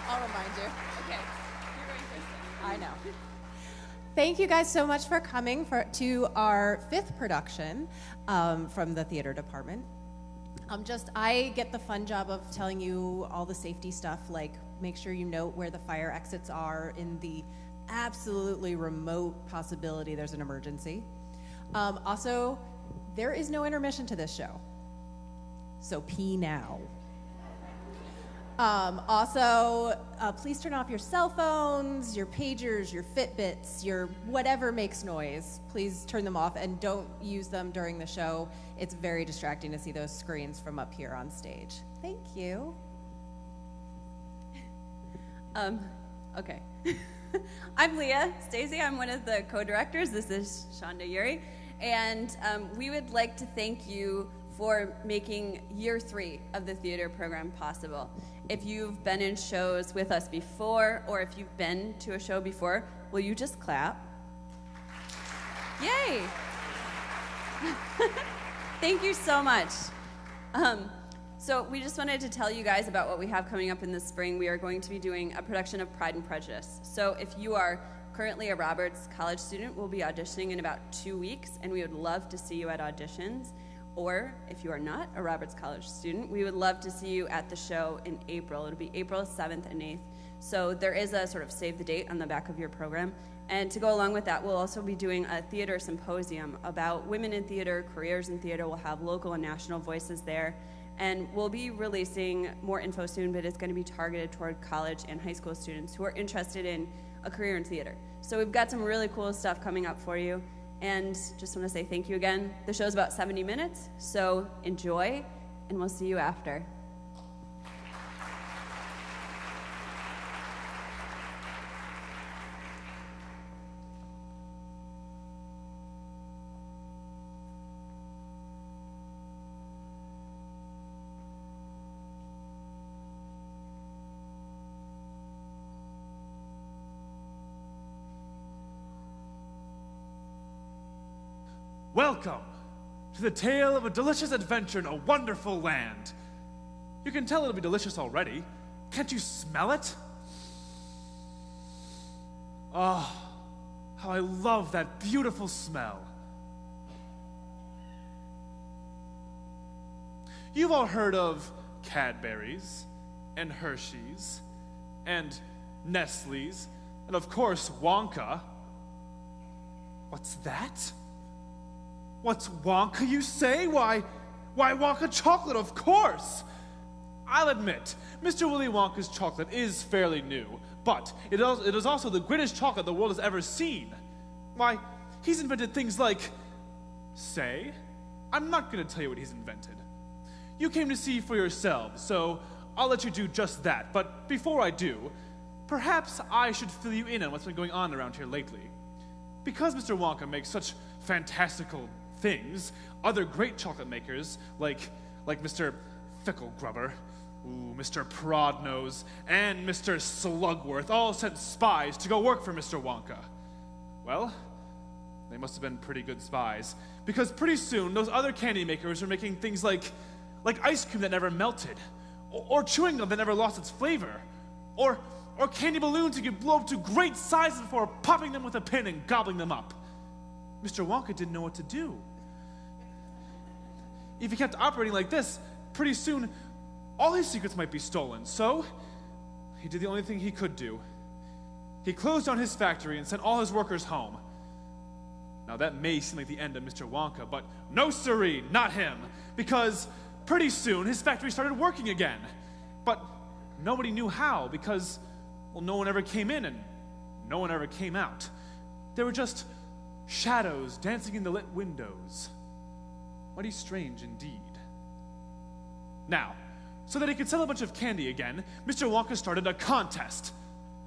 I'll remind you. Okay, you're going first. I know. Thank you guys so much for coming to our 5th production from the theater department. I get the fun job of telling you all the safety stuff, like make sure you note where the fire exits are in the absolutely remote possibility there's an emergency. Also, there is no intermission to this show, so pee now. Please turn off your cell phones, your pagers, your Fitbits, your whatever makes noise. Please turn them off and don't use them during the show. It's very distracting to see those screens from up here on stage. Thank you. Okay. I'm Leah Stacey. I'm one of the co-directors. This is Shonda Yuri. And we would like to thank you for making year 3 of the theater program possible. If you've been in shows with us before, or if you've been to a show before, will you just clap? Yay! Thank you so much. So we just wanted to tell you guys about what we have coming up in the spring. We are going to be doing a production of Pride and Prejudice. So if you are currently a Roberts College student, we'll be auditioning in about 2 weeks, and we would love to see you at auditions. Or if you are not a Roberts College student, we would love to see you at the show in April. It'll be April 7th and 8th. So there is a sort of save the date on the back of your program. And to go along with that, we'll also be doing a theater symposium about women in theater, careers in theater. We'll have local and national voices there. And we'll be releasing more info soon, but it's going to be targeted toward college and high school students who are interested in a career in theater. So we've got some really cool stuff coming up for you. And just want to say thank you again. The show's about 70 minutes, so enjoy, and we'll see you after. Welcome to the tale of a delicious adventure in a wonderful land. You can tell it'll be delicious already. Can't you smell it? Oh, how I love that beautiful smell. You've all heard of Cadbury's and Hershey's and Nestle's and of course Wonka. What's that? What's Wonka, you say? Why Wonka chocolate, of course! I'll admit, Mr. Willy Wonka's chocolate is fairly new, but it is also the greatest chocolate the world has ever seen. Why, he's invented things like... Say? I'm not going to tell you what he's invented. You came to see for yourselves, so I'll let you do just that. But before I do, perhaps I should fill you in on what's been going on around here lately. Because Mr. Wonka makes such fantastical things, other great chocolate makers, like Mr. Fickle Grubber, Mr. Prodnose, and Mr. Slugworth, all sent spies to go work for Mr. Wonka. Well, they must have been pretty good spies, because pretty soon those other candy makers were making things like ice cream that never melted, or chewing gum that never lost its flavor, or candy balloons you could blow up to great sizes before popping them with a pin and gobbling them up. Mr. Wonka didn't know what to do. If he kept operating like this, pretty soon all his secrets might be stolen. So he did the only thing he could do. He closed down his factory and sent all his workers home. Now that may seem like the end of Mr. Wonka, but no siree, not him. Because pretty soon his factory started working again. But nobody knew how because, well, no one ever came in and no one ever came out. There were just shadows dancing in the lit windows. Mighty strange indeed. Now, so that he could sell a bunch of candy again, Mr. Wonka started a contest.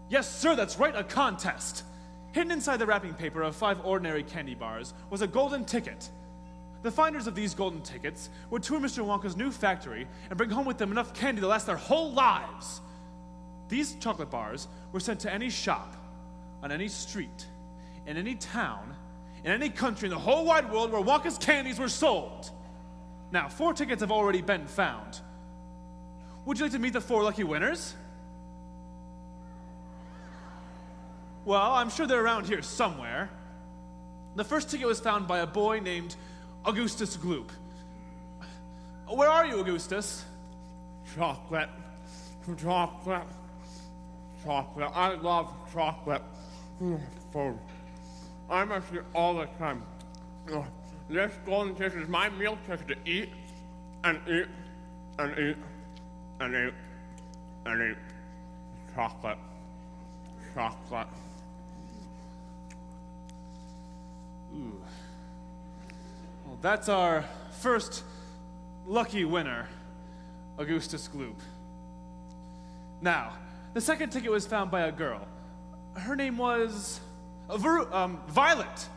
Yes, sir, that's right, a contest. Hidden inside the wrapping paper of 5 ordinary candy bars was a golden ticket. The finders of these golden tickets would tour Mr. Wonka's new factory and bring home with them enough candy to last their whole lives. These chocolate bars were sent to any shop, on any street, in any town, in any country in the whole wide world where Wonka's candies were sold. Now, 4 tickets have already been found. Would you like to meet the 4 lucky winners? Well, I'm sure they're around here somewhere. The first ticket was found by a boy named Augustus Gloop. Where are you, Augustus? Chocolate. Chocolate. Chocolate. I love chocolate. Food. I'm actually all the time. This golden ticket is my meal ticket to eat and eat and eat and eat and eat. Chocolate. Chocolate. Ooh. Well, that's our first lucky winner, Augustus Gloop. Now, the second ticket was found by a girl. Her name was Violet.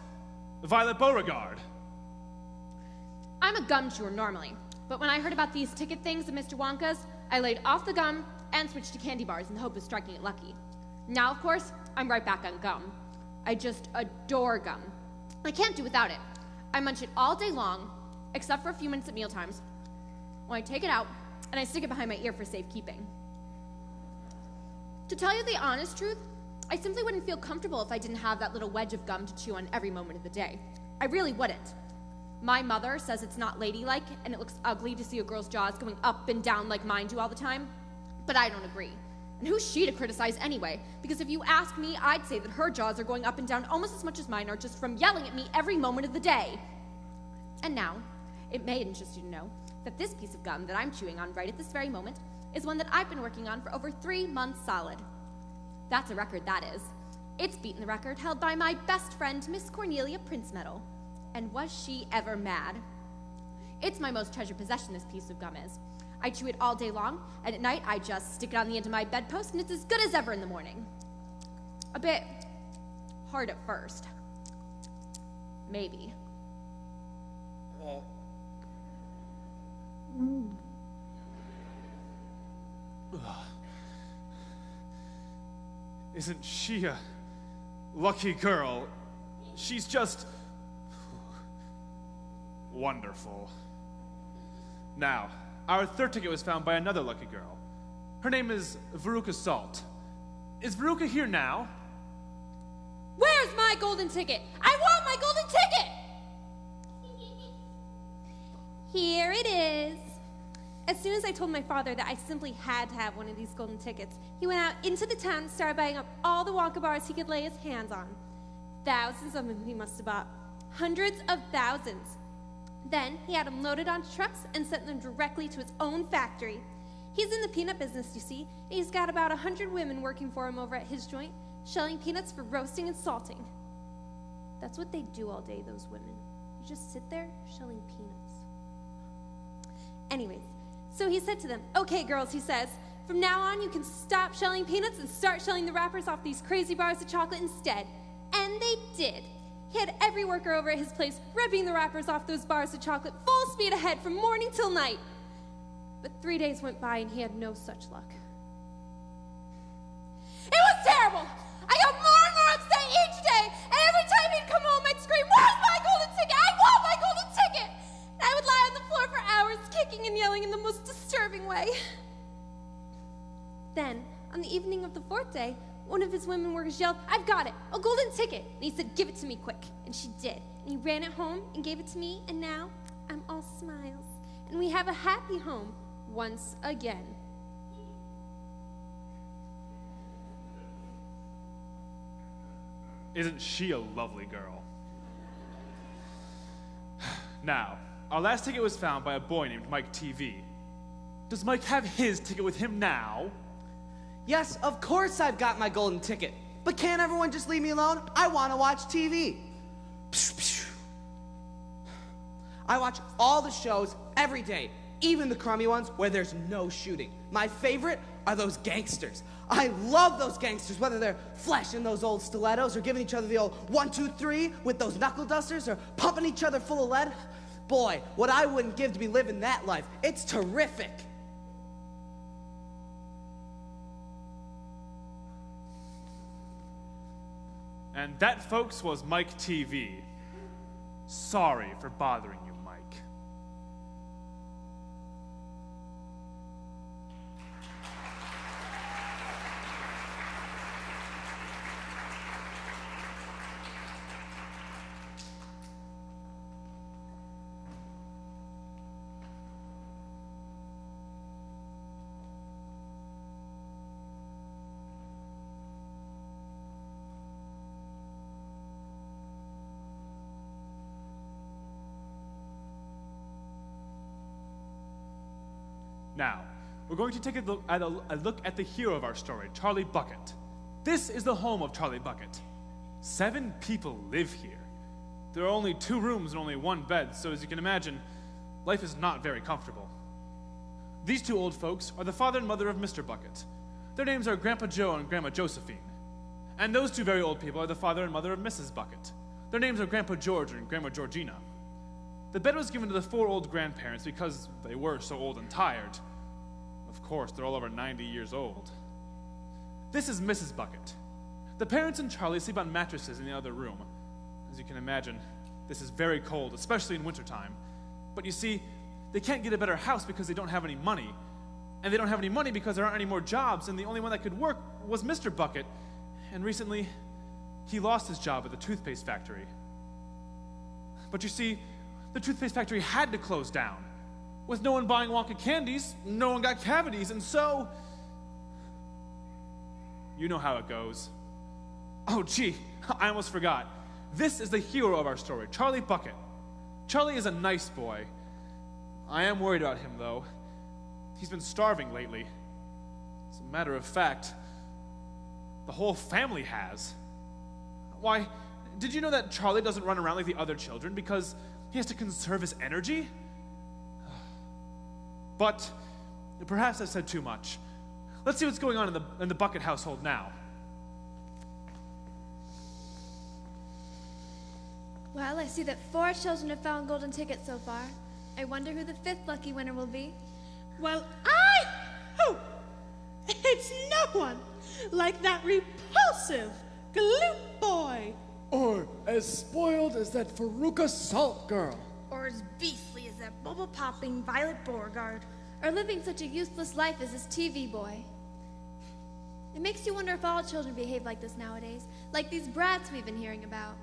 Violet Beauregard. I'm a gum chewer normally, but when I heard about these ticket things at Mr. Wonka's, I laid off the gum and switched to candy bars in the hope of striking it lucky. Now, of course, I'm right back on gum. I just adore gum. I can't do without it. I munch it all day long, except for a few minutes at mealtimes, when I take it out and I stick it behind my ear for safekeeping. To tell you the honest truth, I simply wouldn't feel comfortable if I didn't have that little wedge of gum to chew on every moment of the day. I really wouldn't. My mother says it's not ladylike and it looks ugly to see a girl's jaws going up and down like mine do all the time, but I don't agree. And who's she to criticize anyway? Because if you ask me, I'd say that her jaws are going up and down almost as much as mine are just from yelling at me every moment of the day. And now, it may interest you to know that this piece of gum that I'm chewing on right at this very moment is one that I've been working on for over 3 months solid. That's a record, that is. It's beaten the record held by my best friend, Miss Cornelia Princemetal. And was she ever mad? It's my most treasured possession, this piece of gum is. I chew it all day long, and at night I just stick it on the end of my bedpost, and it's as good as ever in the morning. A bit hard at first. Maybe. Isn't she a lucky girl? She's just wonderful. Now, our third ticket was found by another lucky girl. Her name is Veruca Salt. Is Veruca here now? Where's my golden ticket? I want my golden ticket! Here it is. As soon as I told my father that I simply had to have one of these golden tickets, he went out into the town and started buying up all the Wonka bars he could lay his hands on. Thousands of them he must have bought. Hundreds of thousands. Then he had them loaded onto trucks and sent them directly to his own factory. He's in the peanut business, you see, and he's got about 100 women working for him over at his joint, shelling peanuts for roasting and salting. That's what they do all day, those women. You just sit there shelling peanuts. Anyways, so he said to them, "Okay, girls," he says, "from now on you can stop shelling peanuts and start shelling the wrappers off these crazy bars of chocolate instead." And they did. He had every worker over at his place ripping the wrappers off those bars of chocolate full speed ahead from morning till night. But 3 days went by and he had no such luck. It was terrible! I got more and more upset each day, and every time he'd come home I'd scream, "Where's my golden ticket? I want my golden ticket!" And I would lie on the floor for hours kicking and yelling in the most disturbing way. Then, on the evening of the 4th day, one of his women workers yelled, "I've got it, a golden ticket." And he said, "Give it to me quick." And she did. And he ran it home and gave it to me, and now I'm all smiles. And we have a happy home once again. Isn't she a lovely girl? Now, our last ticket was found by a boy named Mike TV. Does Mike have his ticket with him now? Yes, of course I've got my golden ticket. But can't everyone just leave me alone? I want to watch TV. I watch all the shows every day, even the crummy ones where there's no shooting. My favorite are those gangsters. I love those gangsters, whether they're flashing those old stilettos or giving each other the old 1, 2, 3 with those knuckle dusters or pumping each other full of lead. Boy, what I wouldn't give to be living that life. It's terrific. And that, folks, was Mike TV. Sorry for bothering you, Mike. Now, we're going to take a look at the hero of our story, Charlie Bucket. This is the home of Charlie Bucket. 7 people live here. There are only 2 rooms and only 1 bed, so as you can imagine, life is not very comfortable. These 2 old folks are the father and mother of Mr. Bucket. Their names are Grandpa Joe and Grandma Josephine. And those 2 very old people are the father and mother of Mrs. Bucket. Their names are Grandpa George and Grandma Georgina. The bed was given to the 4 old grandparents because they were so old and tired. Of course, they're all over 90 years old. This is Mrs. Bucket. The parents and Charlie sleep on mattresses in the other room. As you can imagine, this is very cold, especially in wintertime. But you see, they can't get a better house because they don't have any money. And they don't have any money because there aren't any more jobs, and the only one that could work was Mr. Bucket. And recently, he lost his job at the toothpaste factory. But you see, the toothpaste factory had to close down. With no one buying Wonka candies, no one got cavities, and so... You know how it goes. Oh, gee, I almost forgot. This is the hero of our story, Charlie Bucket. Charlie is a nice boy. I am worried about him, though. He's been starving lately. As a matter of fact, the whole family has. Why, did you know that Charlie doesn't run around like the other children because he has to conserve his energy? But perhaps I've said too much. Let's see what's going on in the Bucket household now. Well, I see that 4 children have found golden tickets so far. I wonder who the 5th lucky winner will be. Well, I hope it's no one like that repulsive Gloop boy. Or as spoiled as that Faruka Salt girl. Or as beastly as that bubble-popping Violet Beauregard. Or living such a useless life as this TV boy. It makes you wonder if all children behave like this nowadays, like these brats we've been hearing about.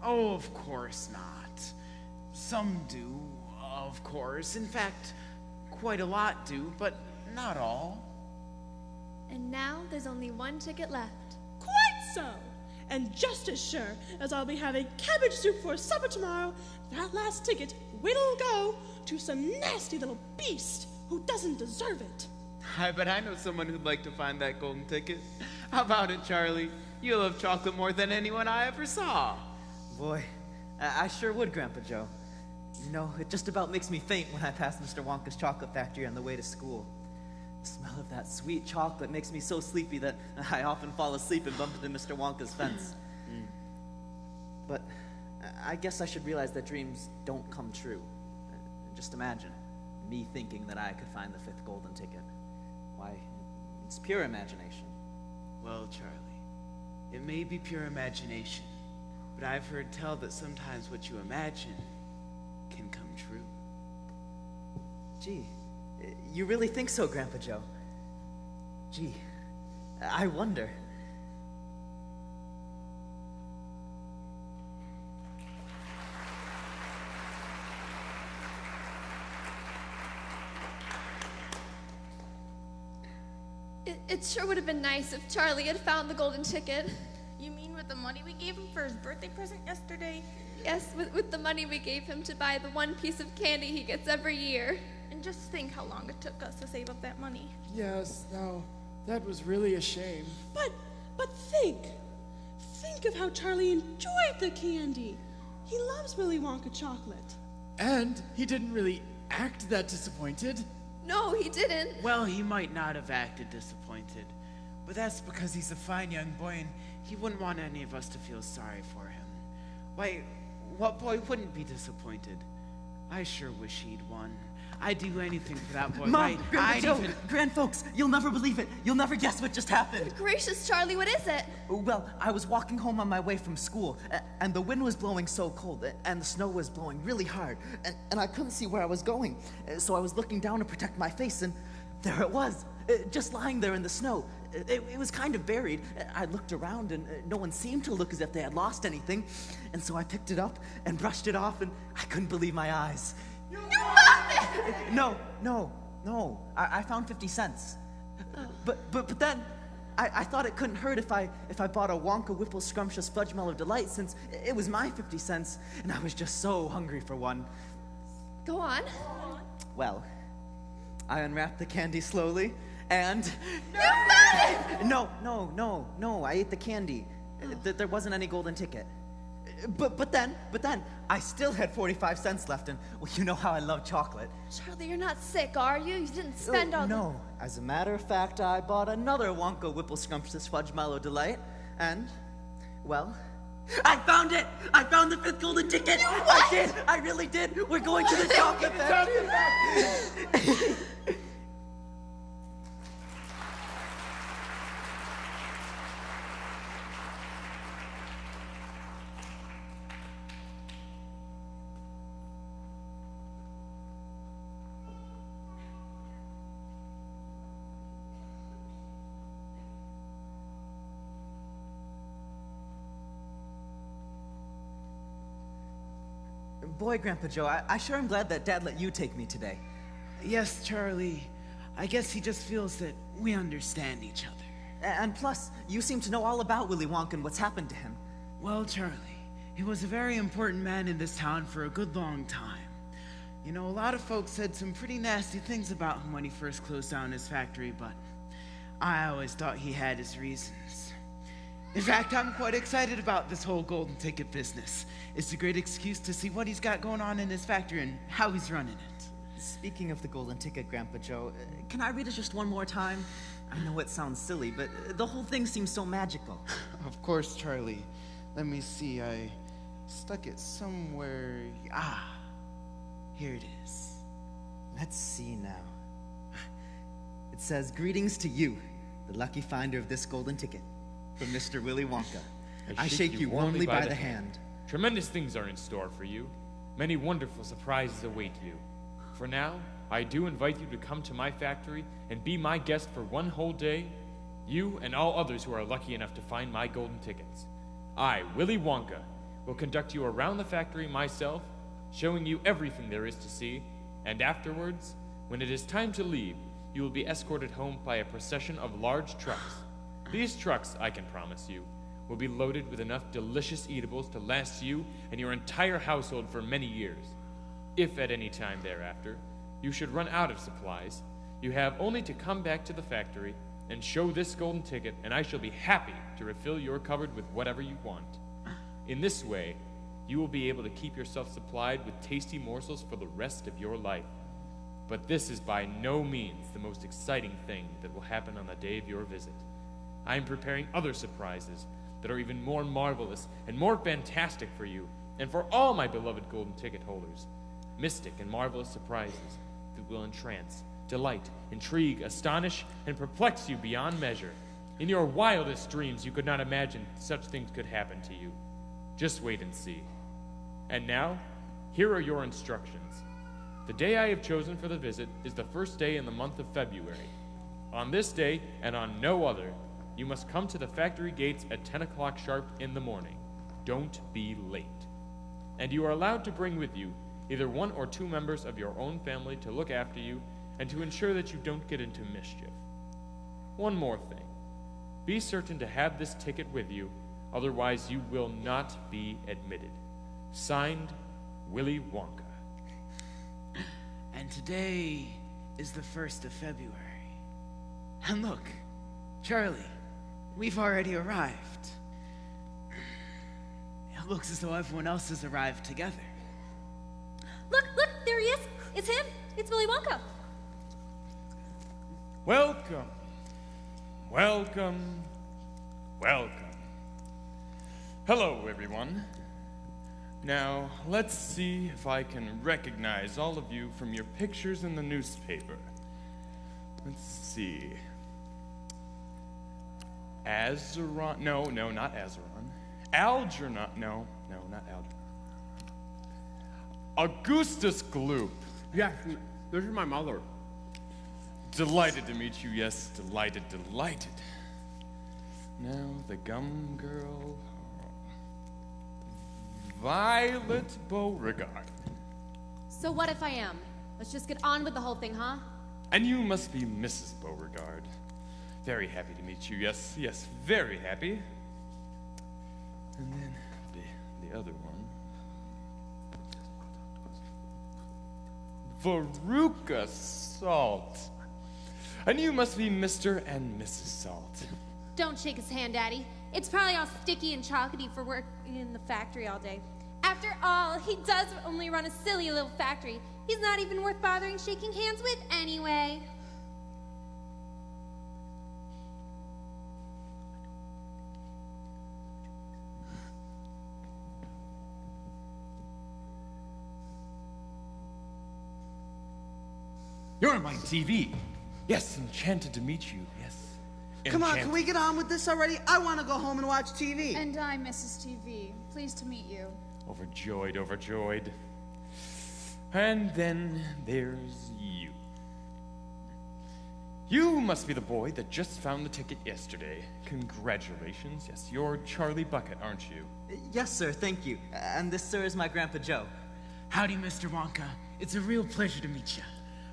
Oh, of course not. Some do, of course. In fact, quite a lot do, but not all. And now there's only 1 ticket left. Quite so. And just as sure as I'll be having cabbage soup for supper tomorrow, that last ticket will go to some nasty little beast who doesn't deserve it. I bet I know someone who'd like to find that golden ticket. How about it, Charlie? You love chocolate more than anyone I ever saw. Boy, I sure would, Grandpa Joe. You know, it just about makes me faint when I pass Mr. Wonka's chocolate factory on the way to school. The smell of that sweet chocolate makes me so sleepy that I often fall asleep and bump into Mr. Wonka's fence. But I guess I should realize that dreams don't come true. Just imagine me thinking that I could find the 5th golden ticket. Why, it's pure imagination. Well, Charlie, it may be pure imagination, but I've heard tell that sometimes what you imagine can come true. Gee, you really think so, Grandpa Joe? Gee, I wonder. It sure would have been nice if Charlie had found the golden ticket. You mean with the money we gave him for his birthday present yesterday? Yes, with the money we gave him to buy the 1 piece of candy he gets every year. And just think how long it took us to save up that money. Yes, now, that was really a shame. But think of how Charlie enjoyed the candy. He loves Willy Wonka chocolate. And he didn't really act that disappointed. No, he didn't. Well, he might not have acted disappointed, but that's because he's a fine young boy and he wouldn't want any of us to feel sorry for him. Why, what boy wouldn't be disappointed? I sure wish he'd won. I'd do anything for that boy. Mom, Grandpa Joe, grand folks, you'll never believe it. You'll never guess what just happened. Good gracious, Charlie, what is it? Well, I was walking home on my way from school, and the wind was blowing so cold, and the snow was blowing really hard, and I couldn't see where I was going. So I was looking down to protect my face, and there it was, just lying there in the snow. It was kind of buried. I looked around, and no one seemed to look as if they had lost anything, and so I picked it up and brushed it off, and I couldn't believe my eyes. You lost it! No. I found 50 cents. But then I thought it couldn't hurt if I bought a Wonka Whipple Scrumptious Fudge Mellow Delight, since it was my 50 cents, and I was just so hungry for one. Go on. Well, I unwrapped the candy slowly, and... No, I ate the candy. There wasn't any golden ticket. But then, I still had 45 cents left, and well, you know how I love chocolate. Charlie, you're not sick, are you? You didn't spend all No, as a matter of fact, I bought another Wonka Whipple Scrumptious Fudge Mallow Delight, and, well, I found it! I found the 5th golden ticket! I did! I really did! We're going to the chocolate factory! Boy, Grandpa Joe, I sure am glad that Dad let you take me today. Yes, Charlie. I guess he just feels that we understand each other. And plus, you seem to know all about Willy Wonka and what's happened to him. Well, Charlie, he was a very important man in this town for a good long time. You know, a lot of folks said some pretty nasty things about him when he first closed down his factory, but I always thought he had his reasons. In fact, I'm quite excited about this whole golden ticket business. It's a great excuse to see what he's got going on in his factory and how he's running it. Speaking of the golden ticket, Grandpa Joe, can I read it just one more time? I know it sounds silly, but the whole thing seems so magical. Of course, Charlie. Let me see. I stuck it somewhere. Ah, here it is. Let's see now. It says, "Greetings to you, the lucky finder of this golden ticket. From Mr. Willy Wonka. I shake you warmly by the hand. Tremendous things are in store for you. Many wonderful surprises await you. For now, I do invite you to come to my factory and be my guest for one whole day, you and all others who are lucky enough to find my golden tickets. I, Willy Wonka, will conduct you around the factory myself, showing you everything there is to see, and afterwards, when it is time to leave, you will be escorted home by a procession of large trucks. These trucks, I can promise you, will be loaded with enough delicious eatables to last you and your entire household for many years. If at any time thereafter you should run out of supplies, you have only to come back to the factory and show this golden ticket, and I shall be happy to refill your cupboard with whatever you want. In this way, you will be able to keep yourself supplied with tasty morsels for the rest of your life. But this is by no means the most exciting thing that will happen on the day of your visit. I am preparing other surprises that are even more marvelous and more fantastic for you and for all my beloved golden ticket holders. Mystic and marvelous surprises that will entrance, delight, intrigue, astonish, and perplex you beyond measure. In your wildest dreams, you could not imagine such things could happen to you. Just wait and see. And now, here are your instructions. The day I have chosen for the visit is the first day in the month of February. On this day, and on no other, you must come to the factory gates at 10 o'clock sharp in the morning. Don't be late. And you are allowed to bring with you either 1 or 2 members of your own family to look after you and to ensure that you don't get into mischief. One more thing. Be certain to have this ticket with you, otherwise you will not be admitted. Signed, Willy Wonka. And today is the 1st of February. And look, Charlie, we've already arrived. It looks as though everyone else has arrived together. Look, there he is. It's him. It's Willy Wonka. Welcome. Welcome. Welcome. Hello, everyone. Now, let's see if I can recognize all of you from your pictures in the newspaper. Let's see. Azeron, no, not Azeron. Algernon, no, not Algernon. Augustus Gloop. Yes, this is my mother. Delighted to meet you, yes, delighted. Now, the gum girl, Violet Beauregard. So what if I am? Let's just get on with the whole thing, huh? And you must be Mrs. Beauregard. Very happy to meet you, yes, very happy. And then the other one. Veruca Salt. And you must be Mr. and Mrs. Salt. Don't shake his hand, Daddy. It's probably all sticky and chocolatey for working in the factory all day. After all, he does only run a silly little factory. He's not even worth bothering shaking hands with anyway. You're on my TV. Yes, enchanted to meet you. Yes. Come on, Enchanted. can we get on with this already? I want to go home and watch TV. And I'm Mrs. TV. Pleased to meet you. Overjoyed, overjoyed. And then there's you. You must be the boy that just found the ticket yesterday. Congratulations. Yes, you're Charlie Bucket, aren't you? Yes, sir, thank you. And this, sir, is my Grandpa Joe. Howdy, Mr. Wonka. It's a real pleasure to meet you.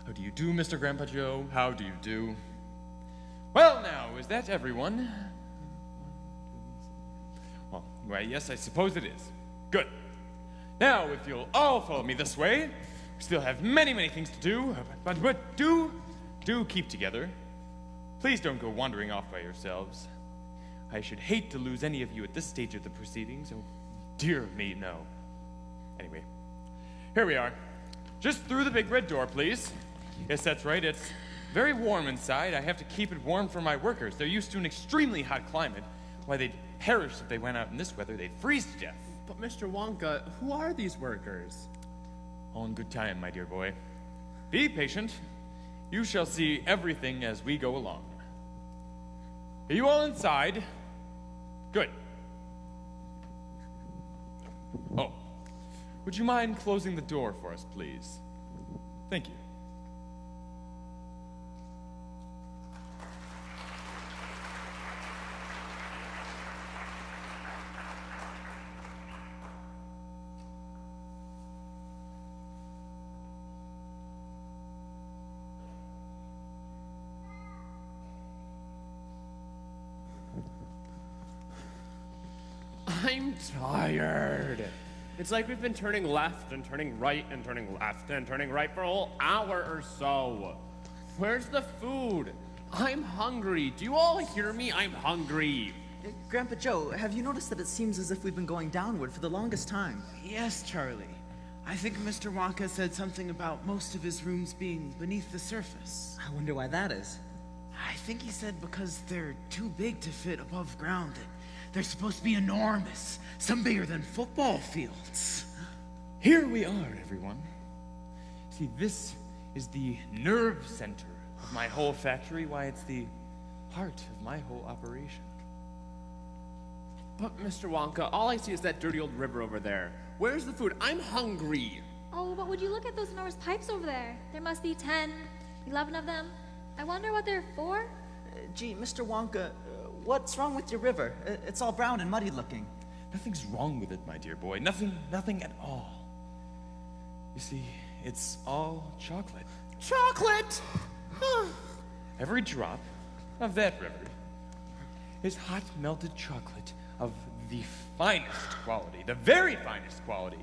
How do you do, Mr. Grandpa Joe? How do you do? Well, now, is that everyone? Well, why, yes, I suppose it is. Good. Now, if you'll all follow me this way, we still have many, many things to do, but do keep together. Please don't go wandering off by yourselves. I should hate to lose any of you at this stage of the proceedings. Oh, dear me, no. Anyway, here we are. Just through the big red door, please. Yes, that's right. It's very warm inside. I have to keep it warm for my workers. They're used to an extremely hot climate. Why, they'd perish if they went out in this weather. They'd freeze to death. But Mr. Wonka, who are these workers? All in good time, my dear boy. Be patient. You shall see everything as we go along. Are you all inside? Good. Oh, would you mind closing the door for us, please? Thank you. I'm tired. It's like we've been turning left and turning right and turning left and turning right for a whole hour or so. Where's the food? I'm hungry. Do you all hear me? I'm hungry. Grandpa Joe, have you noticed that it seems as if we've been going downward for the longest time? Yes, Charlie. I think Mr. Wonka said something about most of his rooms being beneath the surface. I wonder why that is. I think he said because they're too big to fit above ground. They're supposed to be enormous, some bigger than football fields. Here we are, everyone. See, this is the nerve center of my whole factory. Why, it's the heart of my whole operation. But Mr. Wonka, all I see is that dirty old river over there. Where's the food? I'm hungry. Oh, but would you look at those enormous pipes over there? There must be 10, 11 of them. I wonder what they're for. Gee, Mr. Wonka, what's wrong with your river? It's all brown and muddy looking. Nothing's wrong with it, my dear boy. Nothing at all. You see, it's all chocolate. Chocolate? Every drop of that river is hot melted chocolate of the finest quality, the very finest quality.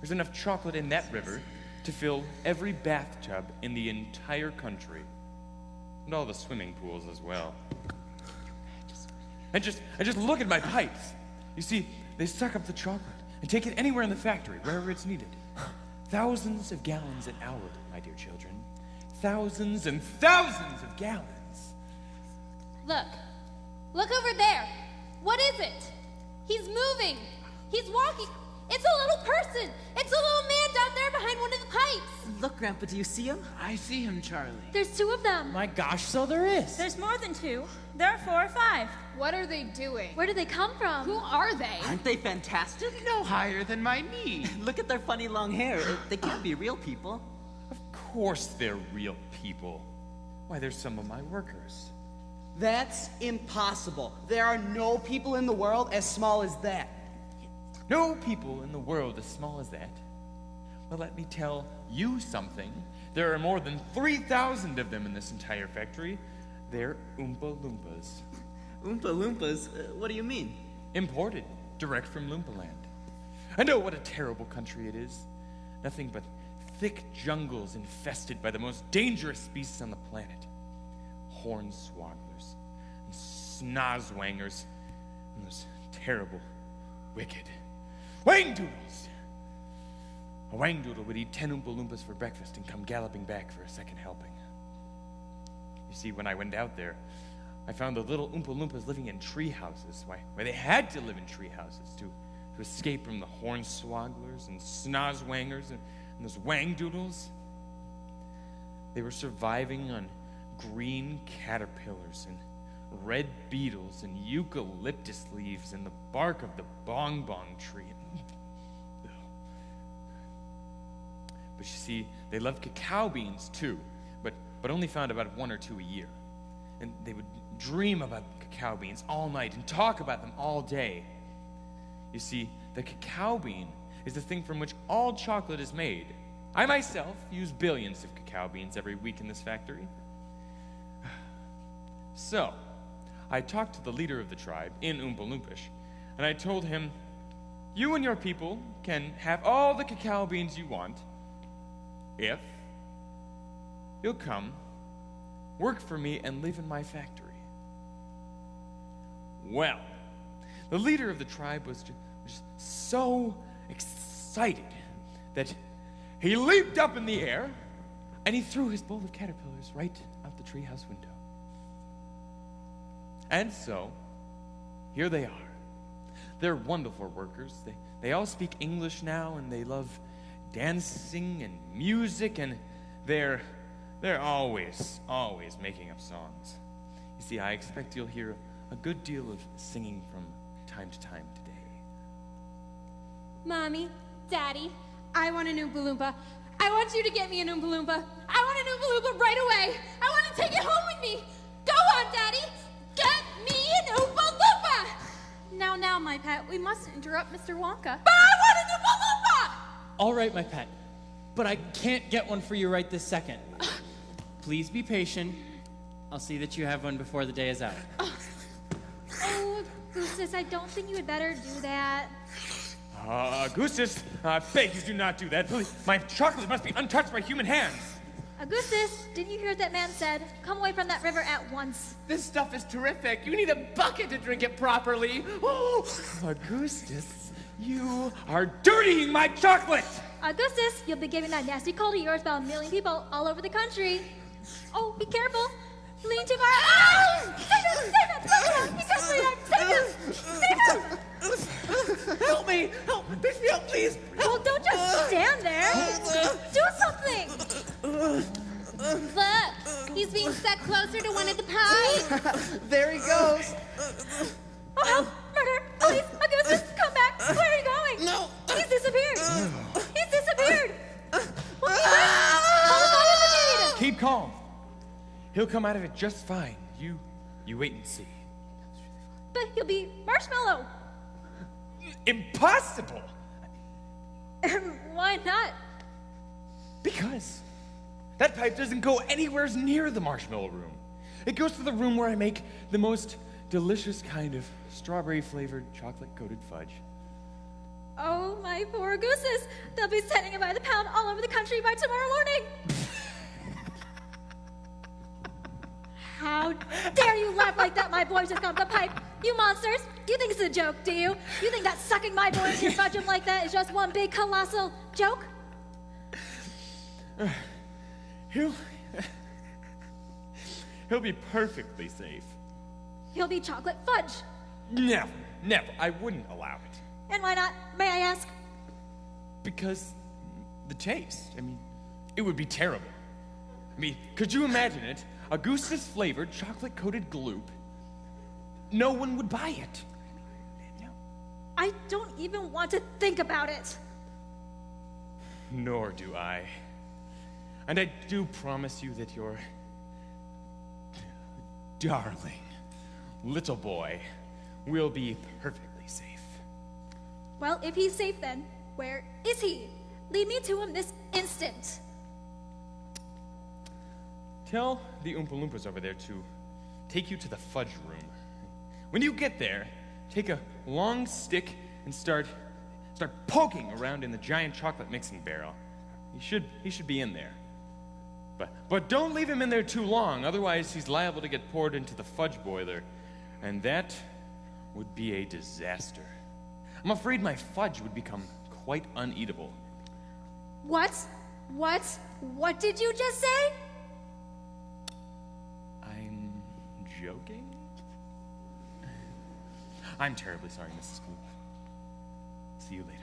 There's enough chocolate in that river to fill every bathtub in the entire country. And all the swimming pools as well. And just look at my pipes. You see, they suck up the chocolate and take it anywhere in the factory, wherever it's needed. Thousands of gallons an hour, my dear children. Thousands and thousands of gallons. Look over there. What is it? He's moving. He's walking. It's a little person. It's a little man down there behind one of the pipes. Look, Grandpa, do you see him? I see him, Charlie. There's 2 of them. My gosh, so there is. There's more than 2. There are 4 or 5. What are they doing? Where do they come from? Who are they? Aren't they fantastic? No higher than my knee. Look at their funny long hair. They can't be real people. Of course they're real people. Why, they're some of my workers. That's impossible. There are no people in the world as small as that. No people in the world as small as that. Well, let me tell you something. There are more than 3,000 of them in this entire factory. They're Oompa Loompas. Oompa Loompas? What do you mean? Imported, direct from Loompa Land. I know what a terrible country it is. Nothing but thick jungles infested by the most dangerous beasts on the planet. Hornswogglers and snozwangers and those terrible, wicked wangdoodles. A wangdoodle would eat 10 Oompa Loompas for breakfast and come galloping back for a second helping. You see, when I went out there, I found the little Oompa Loompas living in tree houses. Why they had to live in tree houses to escape from the hornswogglers and snozwangers and those wangdoodles. They were surviving on green caterpillars and red beetles and eucalyptus leaves and the bark of the bong-bong tree. But you see, they loved cacao beans too, but only found about 1 or 2 a year. And they would dream about cacao beans all night and talk about them all day. You see, the cacao bean is the thing from which all chocolate is made. I myself use billions of cacao beans every week in this factory. So, I talked to the leader of the tribe in Oompa Loompish, and I told him, you and your people can have all the cacao beans you want if you'll come, work for me, and live in my factory. Well, the leader of the tribe was just so excited that he leaped up in the air and he threw his bowl of caterpillars right out the treehouse window. And so, here they are. They're wonderful workers. They all speak English now, and they love dancing and music, and they're always making up songs. You see, I expect you'll hear a good deal of singing from time to time today. Mommy, Daddy, I want an Oompa Loompa. I want you to get me an Oompa Loompa. I want an Oompa Loompa right away. I want to take it home with me. Go on, Daddy. Get me an Oompa Loompa. Now, my pet, we mustn't interrupt Mr. Wonka. But I want an Oompa Loompa. All right, my pet, but I can't get one for you right this second. Please be patient. I'll see that you have one before the day is out. Oh, Augustus, I don't think you had better do that. Augustus, I beg you do not do that. Please, my chocolate must be untouched by human hands. Augustus, didn't you hear what that man said? Come away from that river at once. This stuff is terrific. You need a bucket to drink it properly. Oh, Augustus, you are dirtying my chocolate! Augustus, you'll be giving that nasty cold of yours about 1 million people all over the country. Oh, be careful. Lean too far. Ah! Save him! Save him! Help me! Help! Pick me up, please! Well, don't just stand there. Do something. Look, he's being set closer to one of the pies. There he goes. Oh, help! Murder! Please, Augustus, come back! Where are you going? No! He's disappeared! He's disappeared! Well, call the fire brigade! Keep calm. He'll come out of it just fine. You wait and see. But he'll be marshmallow! Impossible! Why not? Because that pipe doesn't go anywhere near the marshmallow room. It goes to the room where I make the most delicious kind of strawberry-flavored chocolate-coated fudge. Oh, my poor Augustus! They'll be sending it by the pound all over the country by tomorrow morning! How dare you laugh like that? My boy just got the pipe. You monsters! You think it's a joke, do you? You think that sucking my boy into your fudgem like that is just one big colossal joke? He'll be perfectly safe. He'll be chocolate fudge. Never. I wouldn't allow it. And why not, may I ask? Because the taste. I mean, it would be terrible. I mean, could you imagine it? Augustus-flavored chocolate-coated gloop. No one would buy it. No. I don't even want to think about it. Nor do I. And I do promise you that your darling little boy will be perfectly safe. Well, if he's safe then, where is he? Lead me to him this instant. Tell the Oompa Loompas over there to take you to the fudge room. When you get there, take a long stick and start poking around in the giant chocolate mixing barrel. He should be in there. But don't leave him in there too long, otherwise he's liable to get poured into the fudge boiler, and that would be a disaster. I'm afraid my fudge would become quite uneatable. What? What did you just say? I'm joking? I'm terribly sorry, Mrs. Kloop. See you later.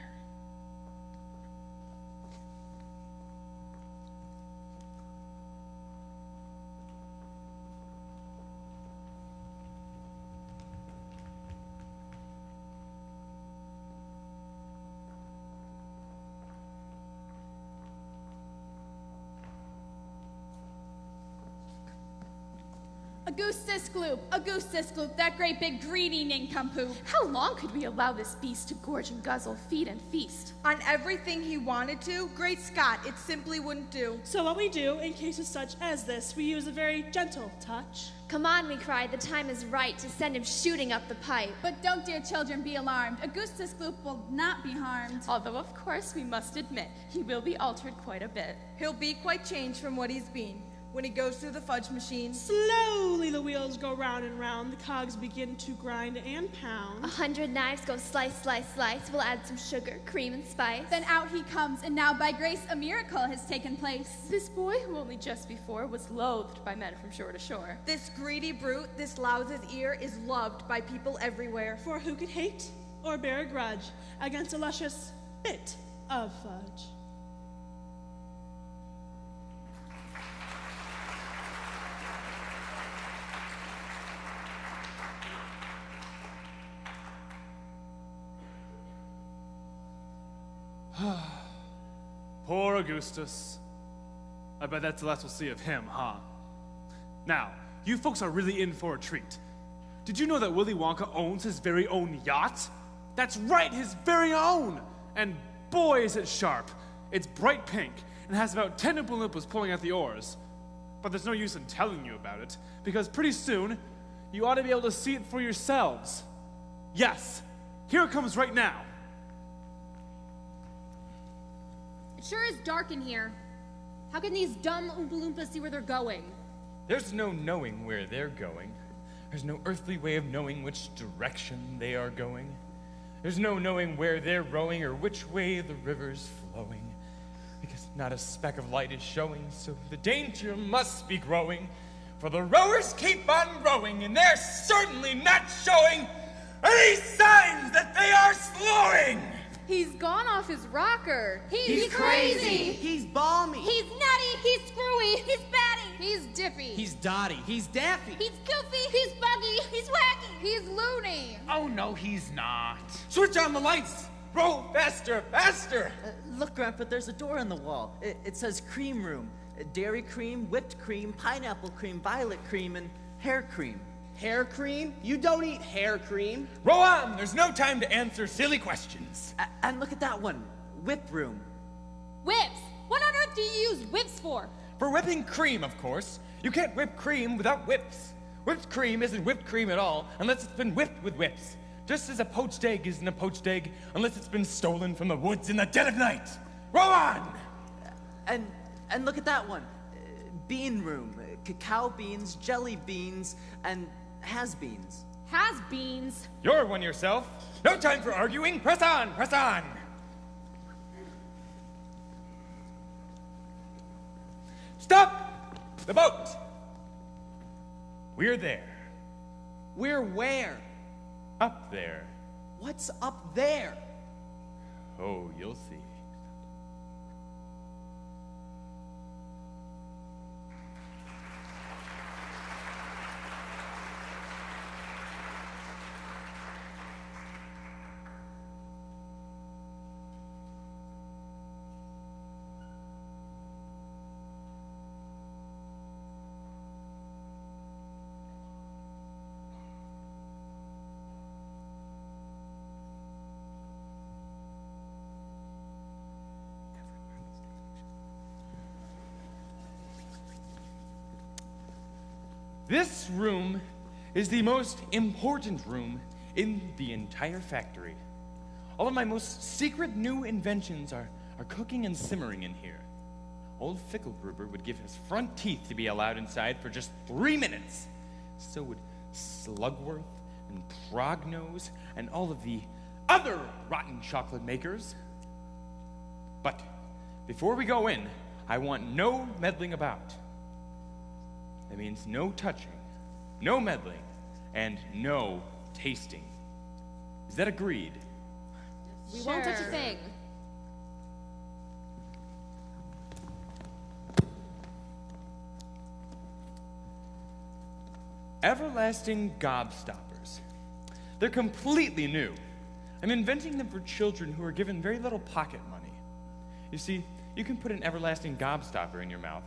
Augustus Gloop, that great big greedy nincompoop. How long could we allow this beast to gorge and guzzle, feed and feast? On everything he wanted to? Great Scott, it simply wouldn't do. So what we do in cases such as this, we use a very gentle touch. Come on, we cried, the time is right to send him shooting up the pipe. But don't, dear children, be alarmed. Augustus Gloop will not be harmed. Although, of course, we must admit, he will be altered quite a bit. He'll be quite changed from what he's been. When he goes through the fudge machine, slowly the wheels go round and round, the cogs begin to grind and pound. 100 knives go slice, slice, slice. We'll add some sugar, cream, and spice. Then out he comes, and now by grace a miracle has taken place. This boy, who only just before was loathed by men from shore to shore. This greedy brute, this louse's ear, is loved by people everywhere. For who could hate or bear a grudge against a luscious bit of fudge? Poor Augustus. I bet that's the last we'll see of him, huh? Now, you folks are really in for a treat. Did you know that Willy Wonka owns his very own yacht? That's right, his very own! And boy, is it sharp. It's bright pink and has about 10 Oompa Loompas pulling at the oars. But there's no use in telling you about it, because pretty soon, you ought to be able to see it for yourselves. Yes, here it comes right now. It sure is dark in here. How can these dumb Oompa Loompas see where they're going? There's no knowing where they're going. There's no earthly way of knowing which direction they are going. There's no knowing where they're rowing or which way the river's flowing. Because not a speck of light is showing, so the danger must be growing. For the rowers keep on rowing, and they're certainly not showing any signs that they are slowing! He's gone off his rocker. He's crazy. He's balmy. He's nutty. He's screwy. He's batty. He's dippy. He's Dotty. He's daffy. He's goofy. He's buggy. He's wacky. He's loony. Oh, no, he's not. Switch on the lights! Row faster, faster! Look, Grandpa, there's a door on the wall. It says cream room. Dairy cream, whipped cream, pineapple cream, violet cream, and hair cream. Hair cream? You don't eat hair cream. Row on! There's no time to answer silly questions. And look at that one. Whip room. Whips. What on earth do you use whips for? For whipping cream, of course. You can't whip cream without whips. Whipped cream isn't whipped cream at all unless it's been whipped with whips. Just as a poached egg isn't a poached egg unless it's been stolen from the woods in the dead of night. Row on! And look at that one. Bean room. Cacao beans, jelly beans, and has-beans. Has-beans? You're one yourself. No time for arguing. Press on, press on. Stop the boat. We're there. We're where? Up there. What's up there? Oh, you'll see. This room is the most important room in the entire factory. All of my most secret new inventions are cooking and simmering in here. old Fickelgruber would give his front teeth to be allowed inside for just 3 minutes. So would Slugworth and Prognose and all of the other rotten chocolate makers. But before we go in, I want no meddling about. That means no touching, no meddling, and no tasting. Is that agreed? We won't touch a thing. Everlasting gobstoppers. They're completely new. I'm inventing them for children who are given very little pocket money. You see, you can put an everlasting gobstopper in your mouth,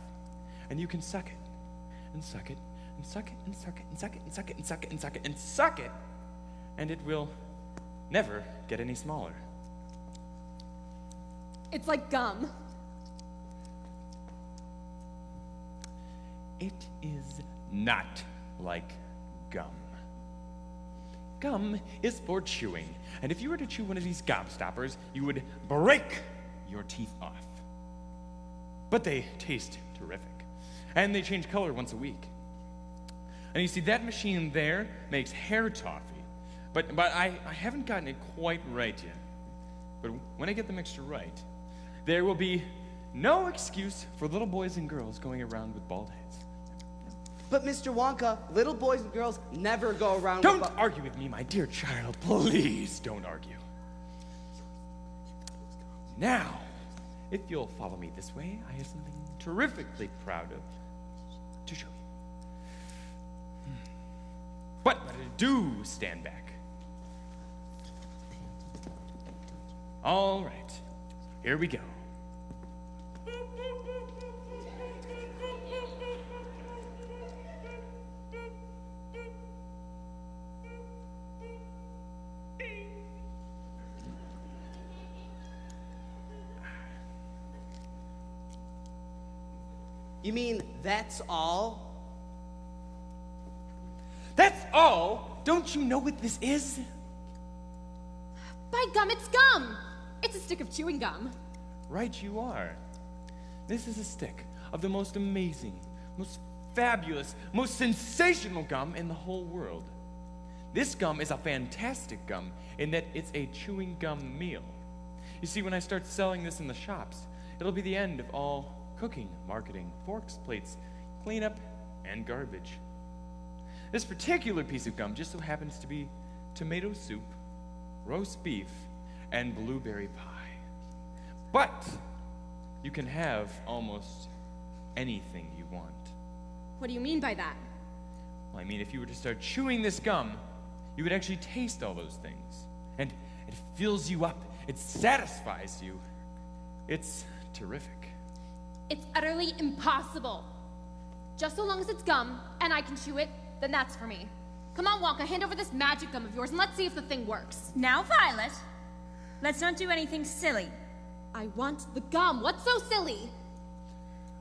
and you can suck it, and suck it, and suck it, and suck it, and suck it, and suck it, and suck it, and suck it, and suck it, and it will never get any smaller. It's like gum. It is not like gum. Gum is for chewing, and if you were to chew one of these gobstoppers, you would break your teeth off. But they taste terrific, and they change color once a week. And you see, that machine there makes hair toffee, but I haven't gotten it quite right yet. But when I get the mixture right, there will be no excuse for little boys and girls going around with bald heads. But Mr. Wonka, little boys and girls never go around Don't with argue with me, my dear child. Please don't argue. Now, if you'll follow me this way, I have something terrifically proud of to show you. But do stand back. All right, here we go. You mean that's all? That's all? Don't you know what this is? By gum, it's gum! It's a stick of chewing gum. Right you are. This is a stick of the most amazing, most fabulous, most sensational gum in the whole world. This gum is a fantastic gum in that it's a chewing gum meal. You see, when I start selling this in the shops, it'll be the end of all cooking, marketing, forks, plates, cleanup, and garbage. This particular piece of gum just so happens to be tomato soup, roast beef, and blueberry pie. But you can have almost anything you want. What do you mean by that? Well, I mean, if you were to start chewing this gum, you would actually taste all those things. And it fills you up. It satisfies you. It's terrific. It's utterly impossible. Just so long as it's gum, and I can chew it, then that's for me. Come on, Wonka, hand over this magic gum of yours, and let's see if the thing works. Now, Violet, let's not do anything silly. I want the gum. What's so silly?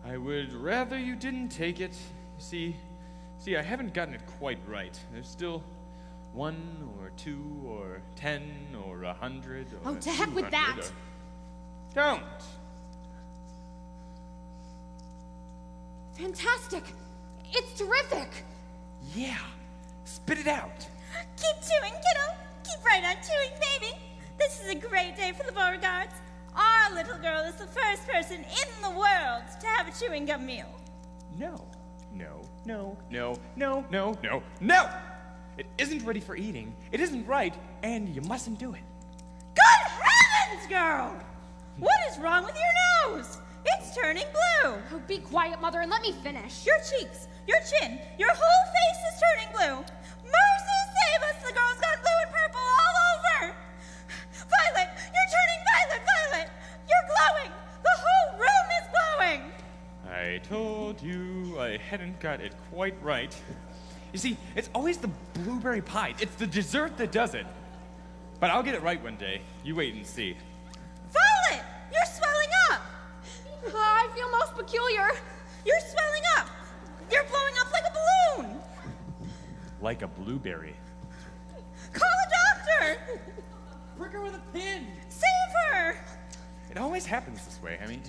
I would rather you didn't take it. You see, I haven't gotten it quite right. There's still 1 or 2 or 10 or 100 or Oh, to heck with that! Don't! Fantastic! It's terrific! Yeah, spit it out. Keep chewing, kiddo. Keep right on chewing, baby. This is a great day for the Beauregards. Our little girl is the first person in the world to have a chewing gum meal. No. It isn't ready for eating. It isn't right, and you mustn't do it. Good heavens, girl! What is wrong with your nose? It's turning blue. Oh, be quiet, Mother, and let me finish. Your cheeks, your chin, your whole face is turning blue. Mercy save us, the girl's got blue and purple all over. Violet, you're turning violet. You're glowing. The whole room is glowing. I told you I hadn't got it quite right. You see, it's always the blueberry pie. It's the dessert that does it. But I'll get it right one day. You wait and see. Violet, you're swelling up. I feel most peculiar. You're swelling up. You're blowing up like a balloon. Like a blueberry. Call a doctor. Prick her with a pin. Save her. It always happens this way. I mean,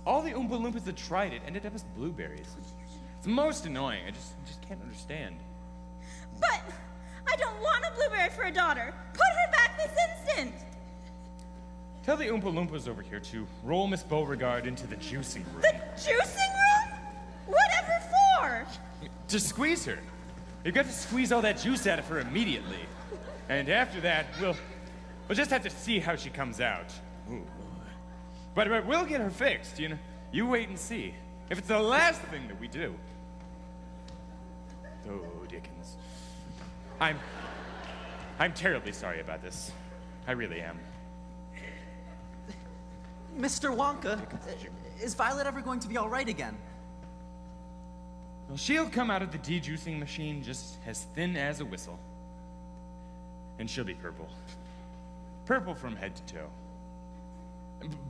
all the Oompa Loompas that tried it ended up as blueberries. It's most annoying. I just can't understand. But I don't want a blueberry for a daughter. Put her back this instant. Tell the Oompa Loompas over here to roll Miss Beauregard into the juicing room. The juicing room? Whatever for? To squeeze her. You've got to squeeze all that juice out of her immediately. And after that, we'll just have to see how she comes out. Ooh. But we'll get her fixed, you know. You wait and see. If it's the last thing that we do. Oh, Dickens. I'm terribly sorry about this. I really am. Mr. Wonka, is Violet ever going to be all right again? Well, she'll come out of the de-juicing machine just as thin as a whistle. And she'll be purple. Purple from head to toe.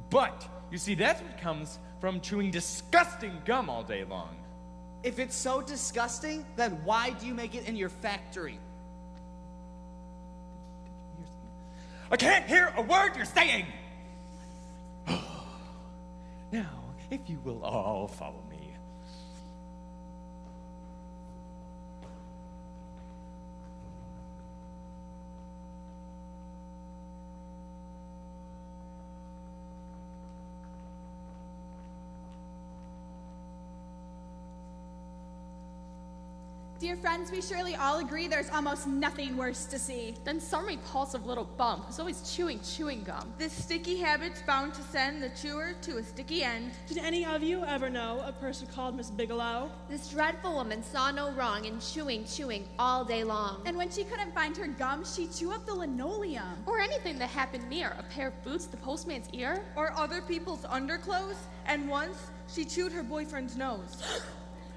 But, you see, that's what comes from chewing disgusting gum all day long. If it's so disgusting, then why do you make it in your factory? I can't hear a word you're saying! Now, if you will all follow me. Dear friends, we surely all agree there's almost nothing worse to see than some repulsive little bum who's always chewing gum. This sticky habit's bound to send the chewer to a sticky end. Did any of you ever know a person called Miss Bigelow? This dreadful woman saw no wrong in chewing all day long. And when she couldn't find her gum, she'd chew up the linoleum. Or anything that happened near a pair of boots, the postman's ear. Or other people's underclothes. And once, she chewed her boyfriend's nose.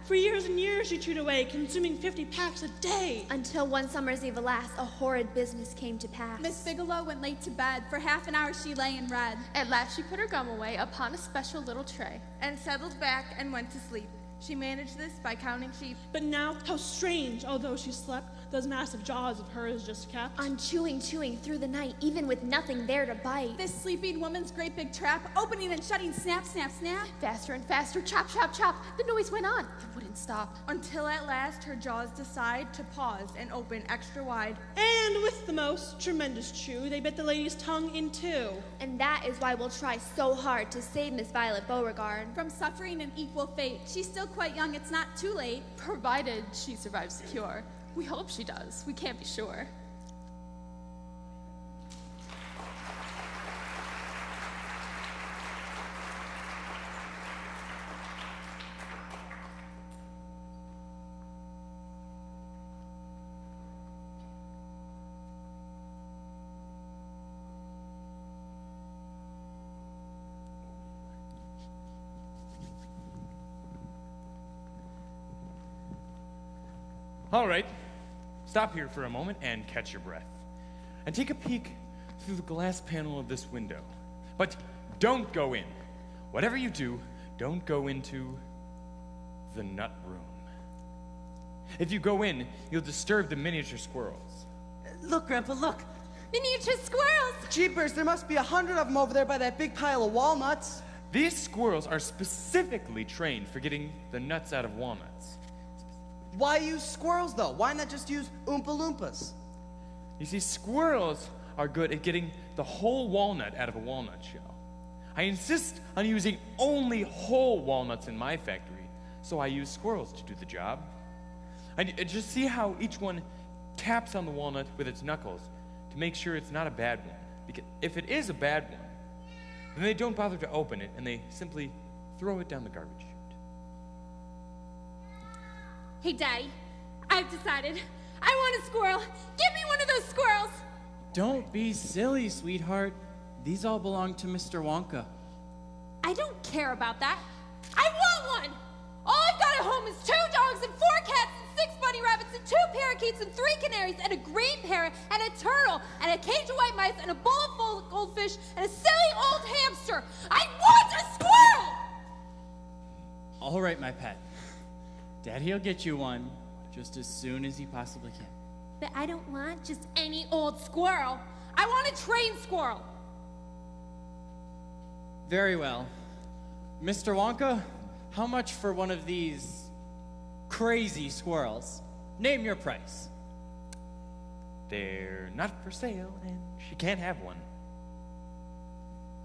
For years and years she chewed away, consuming 50 packs a day. Until one summer's eve, alas, a horrid business came to pass. Miss Bigelow went late to bed. For half an hour she lay and read. At last she put her gum away upon a special little tray. And settled back and went to sleep. She managed this by counting sheep. But now, how strange, although she slept, those massive jaws of hers just kept on chewing through the night, even with nothing there to bite. This sleeping woman's great big trap, opening and shutting, snap, snap, snap. Faster and faster, chop, chop, chop. The noise went on. It wouldn't stop. Until at last her jaws decide to pause and open extra wide. And with the most tremendous chew, they bit the lady's tongue in two. And that is why we'll try so hard to save Miss Violet Beauregard from suffering an equal fate. She's still quite young, it's not too late. Provided she survives the cure. We hope she does. We can't be sure. All right, stop here for a moment and catch your breath. And take a peek through the glass panel of this window. But don't go in. Whatever you do, don't go into the nut room. If you go in, you'll disturb the miniature squirrels. Look, Grandpa, look. Miniature squirrels! Jeepers, there must be 100 of them over there by that big pile of walnuts. These squirrels are specifically trained for getting the nuts out of walnuts. Why use squirrels, though? Why not just use Oompa Loompas? You see, squirrels are good at getting the whole walnut out of a walnut shell. I insist on using only whole walnuts in my factory, so I use squirrels to do the job. And just see how each one taps on the walnut with its knuckles to make sure it's not a bad one. Because if it is a bad one, then they don't bother to open it, and they simply throw it down the garbage chute. Hey, Daddy, I've decided. I want a squirrel. Give me one of those squirrels. Don't be silly, sweetheart. These all belong to Mr. Wonka. I don't care about that. I want one. All I've got at home is 2 dogs and 4 cats and 6 bunny rabbits and 2 parakeets and 3 canaries and a green parrot and a turtle and a cage of white mice and a bowl full of goldfish and a silly old hamster. I want a squirrel! All right, my pet. Daddy'll get you one just as soon as he possibly can. But I don't want just any old squirrel. I want a trained squirrel. Very well. Mr. Wonka, how much for one of these crazy squirrels? Name your price. They're not for sale, and she can't have one.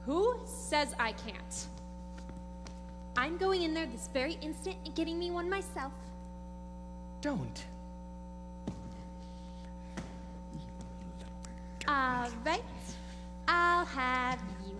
Who says I can't? I'm going in there this very instant and getting me one myself. Don't. All right. I'll have you.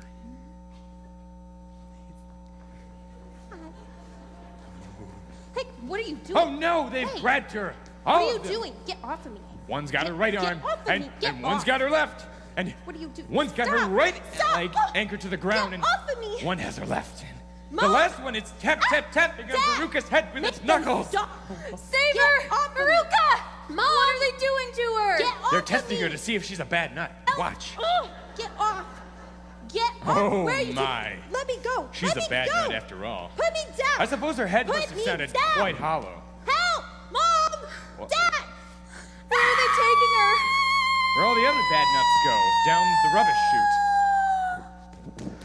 Hey, what are you doing? Oh no, they've Hey, grabbed her. What All are you of them. doing? Get off of me. One's got her right arm, off of and, me. Get and one's off. got her left, and What are you doing? one's got her Stop. right Stop. leg anchored to the ground, and off of me. one has her left. And the Mom. last one is tapping on Veruca's head with its knuckles. Save her! Veruca! Mom! What are they doing to her? Get off They're of testing me. her to see if she's a bad nut. Watch. Oh, get off! Get off! Oh, Where are you? my. Let me go! She's Let a bad me go. nut after all. Put me down! I suppose her head Put must have me sounded down. quite hollow. Help! Mom! What? Dad! Where are they taking her? Where all the other bad nuts go, down the rubbish chute.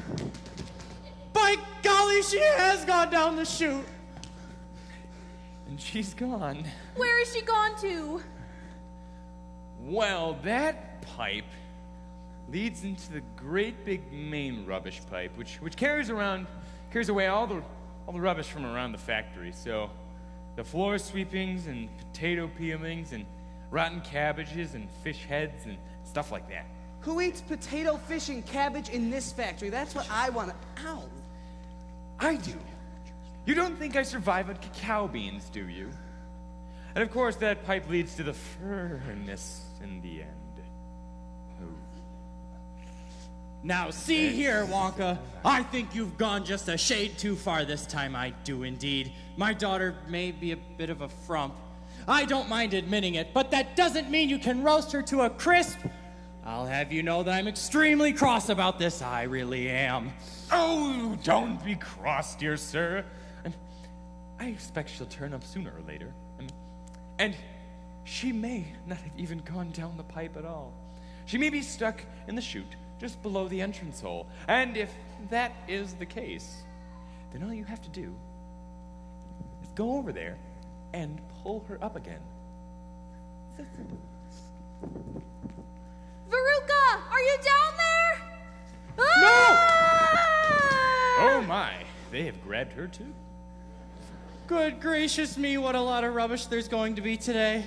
By golly, she has gone down the chute. And she's gone. Where is she gone to? Well, that pipe leads into the great big main rubbish pipe, which carries away all the rubbish from around the factory. So the floor sweepings and potato peelings and rotten cabbages and fish heads and stuff like that. Who eats potato, fish, and cabbage in this factory? That's what I want to... Ow. I do. You don't think I survive on cacao beans, do you? And of course, that pipe leads to the furnace in the end. Now, see here, Wonka. I think you've gone just a shade too far this time. I do indeed. My daughter may be a bit of a frump. I don't mind admitting it, but that doesn't mean you can roast her to a crisp. I'll have you know that I'm extremely cross about this. I really am. Oh, don't be cross, dear sir. I expect she'll turn up sooner or later. And she may not have even gone down the pipe at all. She may be stuck in the chute just below the entrance hole. And if that is the case, then all you have to do is go over there and pull her up again. So simple. Veruca, are you down there? No! Oh my, they have grabbed her too. Good gracious me, what a lot of rubbish there's going to be today.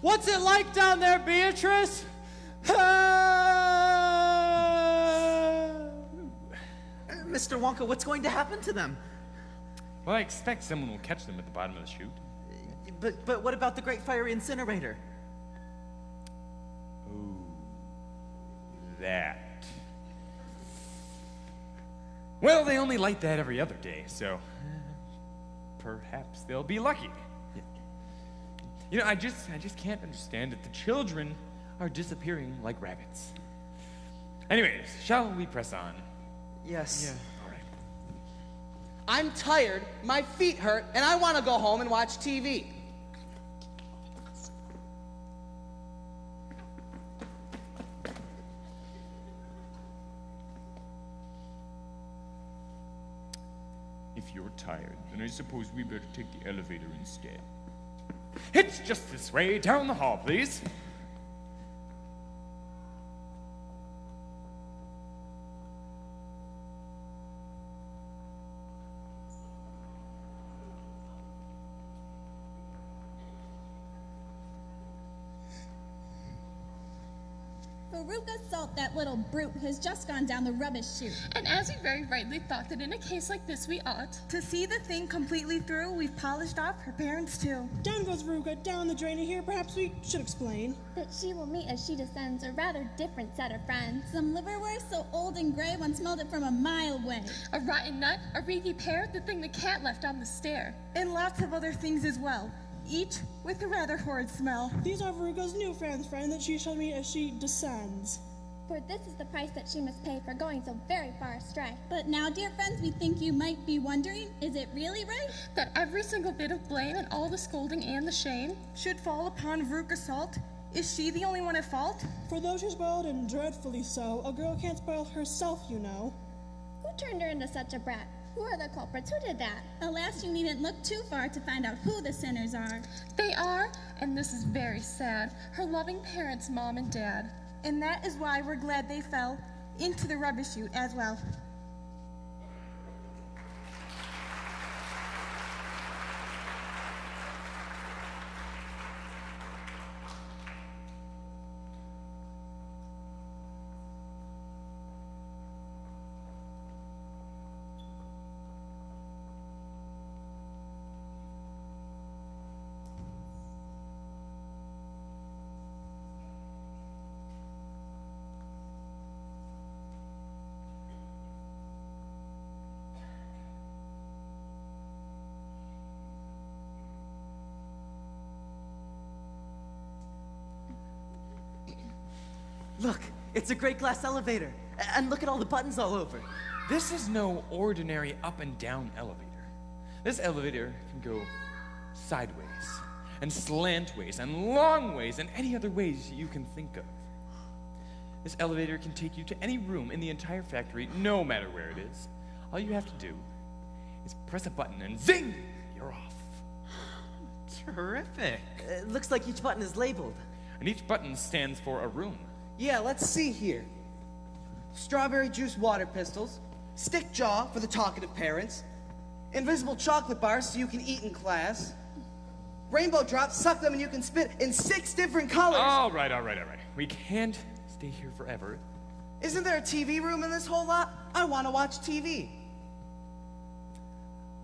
What's it like down there, Beatrice? Mr. Wonka, what's going to happen to them? Well, I expect someone will catch them at the bottom of the chute. But what about the Great Fiery Incinerator? Ooh, that. Well, they only light that every other day, so perhaps they'll be lucky. You know, I just can't understand it. The children are disappearing like rabbits. Anyways, shall we press on? Yes. Yeah. All right. I'm tired, my feet hurt, and I want to go home and watch TV. If you're tired, then I suppose we better take the elevator instead. It's just this way, down the hall, please. Veruca Salt, that little brute, has just gone down the rubbish chute. And as we very rightly thought that in a case like this we ought to see the thing completely through, we've polished off her parents too. Down goes Veruca, down the drain, and here perhaps we should explain that she will meet as she descends a rather different set of friends. Some liverwurst so old and gray one smelled it from a mile away. A rotten nut, a reeky pear, the thing the cat left on the stair. And lots of other things as well. Each with a rather horrid smell. These are Veruca's new friend that she shall meet as she descends. For this is the price that she must pay for going so very far astray. But now, dear friends, we think you might be wondering, is it really right that every single bit of blame and all the scolding and the shame should fall upon Veruca Salt? Is she the only one at fault? For though she's spoiled and dreadfully so, a girl can't spoil herself, you know. Who turned her into such a brat? Who are the culprits? Who did that? Alas, you needn't look too far to find out who the sinners are. They are, and this is very sad, her loving parents, Mom and Dad. And that is why we're glad they fell into the rubbish chute as well. Look, it's a great glass elevator. And look at all the buttons all over. This is no ordinary up and down elevator. This elevator can go sideways, and slantways, and long ways, and any other ways you can think of. This elevator can take you to any room in the entire factory, no matter where it is. All you have to do is press a button and zing, you're off. Terrific. Looks like each button is labeled. And each button stands for a room. Yeah, let's see here. Strawberry juice water pistols, stick jaw for the talkative parents, invisible chocolate bars so you can eat in class, rainbow drops, suck them and you can spit in 6 different colors. All right. We can't stay here forever. Isn't there a TV room in this whole lot? I want to watch TV.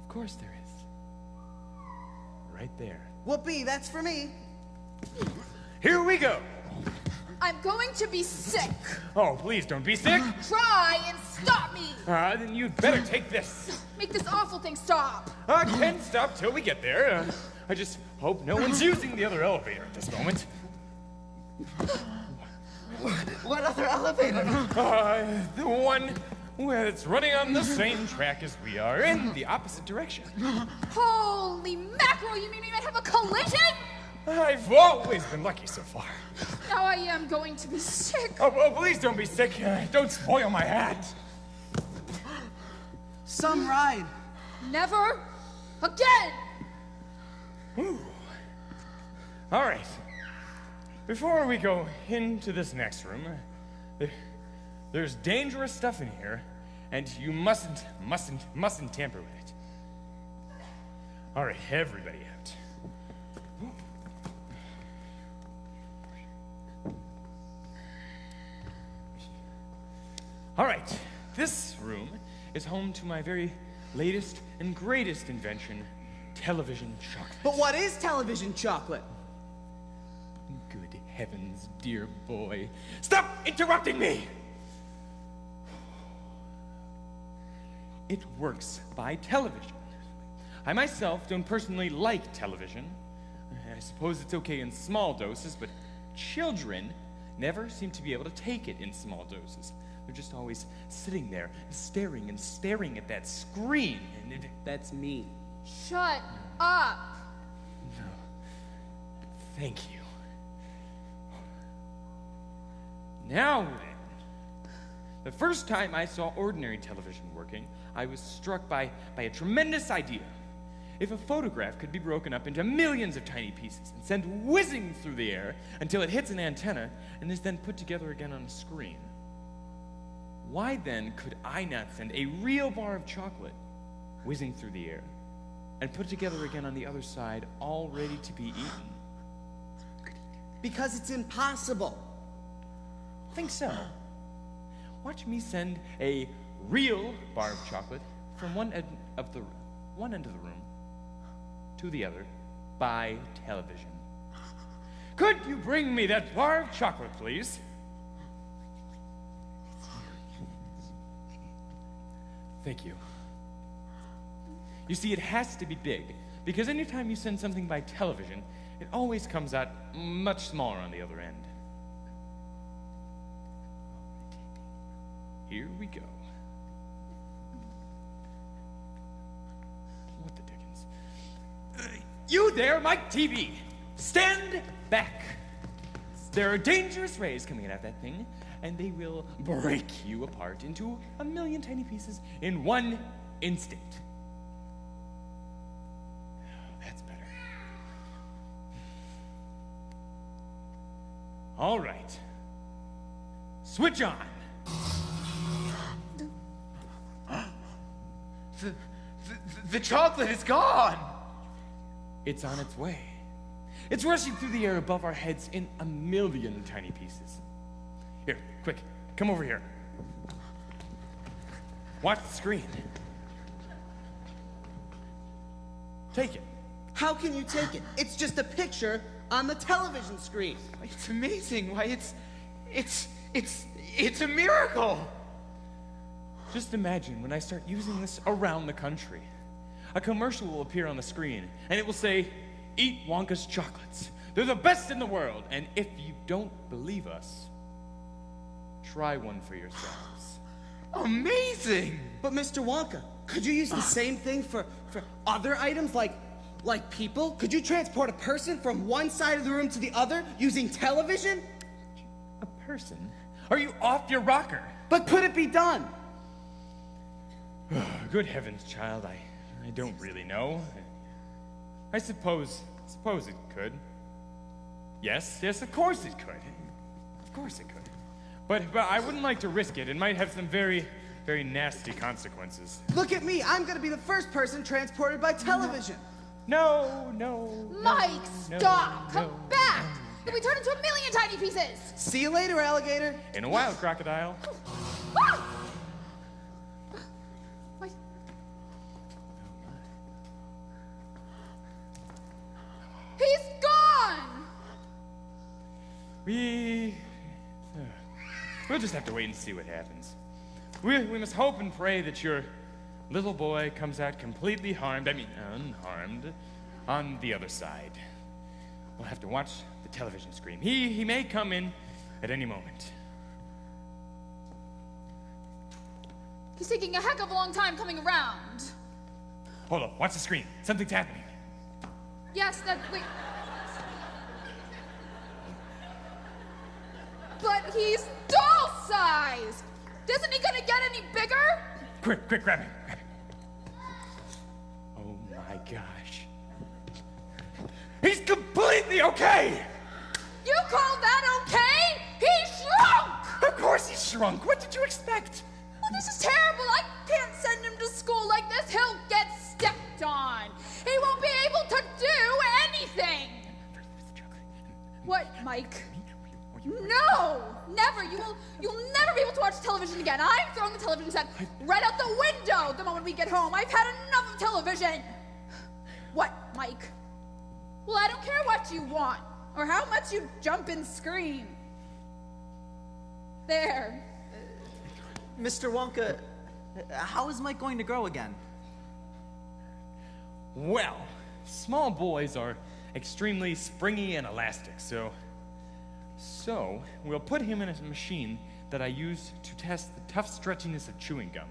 Of course there is. Right there. Whoopee, that's for me. Here we go. I'm going to be sick. Oh, please don't be sick. Try and stop me. Then you'd better take this. Make this awful thing stop. I can't stop till we get there. I just hope no one's using the other elevator at this moment. What other elevator? The one where it's running on the same track as we are, in the opposite direction. Holy mackerel, you mean we might have a collision? I've always been lucky so far. Now I am going to be sick. Oh, please don't be sick. Don't spoil my hat. Some ride. Never again. Ooh. All right. Before we go into this next room, there's dangerous stuff in here, and you mustn't tamper with it. All right, everybody out. All right, this room is home to my very latest and greatest invention, television chocolate. But what is television chocolate? Good heavens, dear boy. Stop interrupting me! It works by television. I myself don't personally like television. I suppose it's okay in small doses, but children never seem to be able to take it in small doses. They're just always sitting there, staring at that screen. And that's me. Shut up. No. Thank you. Now then, the first time I saw ordinary television working, I was struck by a tremendous idea. If a photograph could be broken up into millions of tiny pieces and sent whizzing through the air until it hits an antenna and is then put together again on a screen, why then could I not send a real bar of chocolate whizzing through the air and put together again on the other side, all ready to be eaten? Because it's impossible. Think so. Watch me send a real bar of chocolate from one end of the room to the other by television. Could you bring me that bar of chocolate, please? Thank you. You see, it has to be big, because anytime you send something by television, it always comes out much smaller on the other end. Here we go. What the dickens? You there, Mike TV! Stand back! There are dangerous rays coming out of that thing, and they will break you apart into a million tiny pieces in one instant. That's better. All right. Switch on. The chocolate is gone. It's on its way. It's rushing through the air above our heads in a million tiny pieces. Here, quick, come over here. Watch the screen. Take it. How can you take it? It's just a picture on the television screen. It's amazing. Why, it's a miracle. Just imagine when I start using this around the country. A commercial will appear on the screen, and it will say, "Eat Wonka's chocolates. They're the best in the world." And if you don't believe us, try one for yourselves. Amazing! But Mr. Wonka, could you use the same thing for other items like people? Could you transport a person from one side of the room to the other using television? A person? Are you off your rocker? But could it be done? Good heavens, child, I don't really know. I suppose it could. Yes, of course it could. Of course it could. But I wouldn't like to risk it. It might have some very, very nasty consequences. Look at me. I'm going to be the first person transported by television. No. Mike, stop! Come back! Then we turn into a million tiny pieces! See you later, alligator. In a while, crocodile. Ah! He's gone! We'll just have to wait and see what happens. We must hope and pray that your little boy comes out completely unharmed on the other side. We'll have to watch the television screen. He may come in at any moment. He's taking a heck of a long time coming around. Hold up, watch the screen. Something's happening. Yes, wait. But he's doll-sized! Isn't he gonna get any bigger? Quick, grab him. Oh my gosh. He's completely okay! You call that okay? He shrunk! Of course he shrunk. What did you expect? Well, this is terrible. I can't send him to school like this. He'll get stepped on. He won't be able to do anything. What, Mike? No! Never! You'll never be able to watch television again. I'm throwing the television set right out the window the moment we get home. I've had enough of television. What, Mike? Well, I don't care what you want or how much you jump and scream. There. Mr. Wonka, how is Mike going to grow again? Well, small boys are extremely springy and elastic, so we'll put him in a machine that I use to test the tough stretchiness of chewing gum.